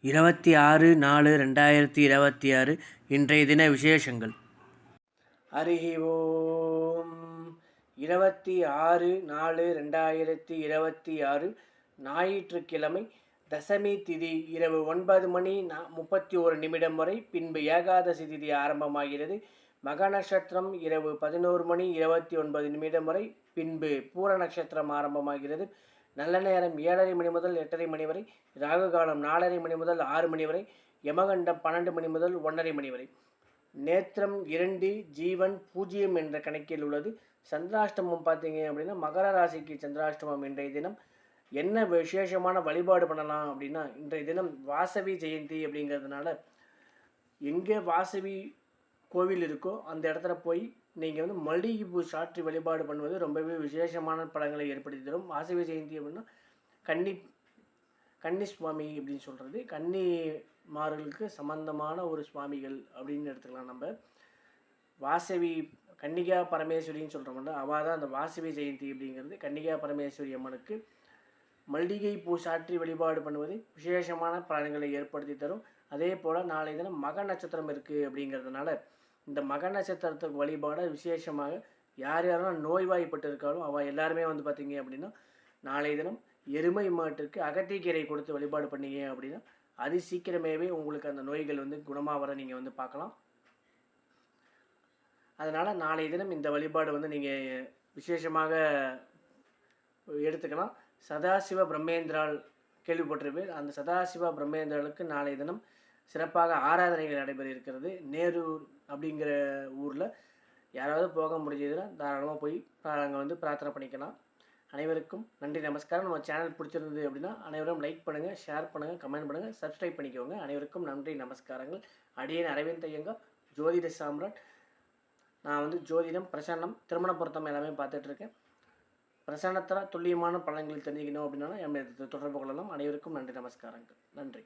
26/4/2026 இன்றைய தின விசேஷங்கள். ஹரிஹி ஓம். 26/4/2026 ஞாயிற்றுக்கிழமை, தசமி திதி இரவு 9:31 வரை, பின்பு ஏகாதசி திதி ஆரம்பமாகிறது. மக நட்சத்திரம் இரவு 11:29 வரை, பின்பு பூர நட்சத்திரம் ஆரம்பமாகிறது. நல்ல நேரம் 7:30 மணி முதல் 8:30 மணி வரை, ராகு காலம் 4:30 மணி முதல் 6 மணி வரை, யமகண்டம் 12 மணி முதல் 1:30 மணி வரை. நேத்திரம் 2, ஜீவன் 0 என்ற கணக்கில் உள்ளது. சந்திராஷ்டமம் பார்த்தீங்க அப்படின்னா மகர ராசிக்கு சந்திராஷ்டமம். இன்றைய தினம் என்ன விசேஷமான வழிபாடு பண்ணலாம் அப்படின்னா, இன்றைய தினம் வாசவி ஜெயந்தி அப்படிங்கிறதுனால எங்கே வாசவி கோவில் இருக்கோ அந்த இடத்துல போய் நீங்கள் வந்து மல்லிகைப்பூ சாற்றி வழிபாடு பண்ணுவது ரொம்பவே விசேஷமான பலன்களை ஏற்படுத்தி தரும். வாசவி ஜெயந்தி அப்படின்னா கன்னி சுவாமி அப்படின்னு சொல்கிறது, கன்னிமார்களுக்கு சம்பந்தமான ஒரு சுவாமிகள் அப்படின்னு எடுத்துக்கலாம். நம்ம வாசவி கன்னிகா பரமேஸ்வரின்னு சொல்கிறோம்ல, அவள் தான் அந்த வாசவி ஜெயந்தி அப்படிங்கிறது. கன்னிகா பரமேஸ்வரி அம்மனுக்கு மல்லிகை பூ சாற்றி வழிபாடு பண்ணுவது விசேஷமான பலன்களை ஏற்படுத்தி தரும். அதே போல் நாளை தினம் மக நட்சத்திரம் இருக்குது அப்படிங்கிறதுனால இந்த மக நட்சத்திரத்துக்கு வழிபாட விசேஷமாக யார் யாரெல்லாம் நோய்வாய்ப்பட்டு இருக்காலும் அவள் எல்லாருமே வந்து பார்த்தீங்க அப்படின்னா நாளை தினம் எருமை மாட்டிற்கு அகத்திக்கீரை கொடுத்து வழிபாடு பண்ணீங்க அப்படின்னா அது சீக்கிரமேவே உங்களுக்கு அந்த நோய்கள் வந்து குணமாக வர நீங்கள் வந்து பார்க்கலாம். அதனால் நாளை தினம் இந்த வழிபாடு வந்து நீங்கள் விசேஷமாக எடுத்துக்கலாம். சதாசிவ பிரம்மேந்திரால் கேள்விப்பட்டிருப்பேன். அந்த சதாசிவ பிரம்மேந்திராளுக்கு நாளை தினம் சிறப்பாக ஆராதனைகள் நடைபெற இருக்கிறது. நேரூர் அப்படிங்கிற ஊரில் யாராவது போக முடிஞ்சதுன்னா தாராளமாக போய் அங்கே வந்து பிரார்த்தனை பண்ணிக்கலாம். அனைவருக்கும் நன்றி, நமஸ்காரம். நம்ம சேனல் பிடிச்சிருந்தது அப்படின்னா அனைவரும் லைக் பண்ணுங்கள், ஷேர் பண்ணுங்கள், கமெண்ட் பண்ணுங்கள், சப்ஸ்கிரைப் பண்ணிக்கோங்க. அனைவருக்கும் நன்றி, நமஸ்காரங்கள். அடியேன் அரவிந்த் ஐயங்கார், ஜோதிட சாம்ராட். நான் வந்து ஜோதிடம், பிரசன்னம், திருமண பொருத்தம் எல்லாமே பார்த்துட்ருக்கேன். பிரசன்னத்தில் துல்லியமான பலன்கள் தெரிஞ்சுக்கணும் அப்படின்னா என்னை தொடர்பு கொள்ளலாம். அனைவருக்கும் நன்றி, நமஸ்காரங்கள். நன்றி.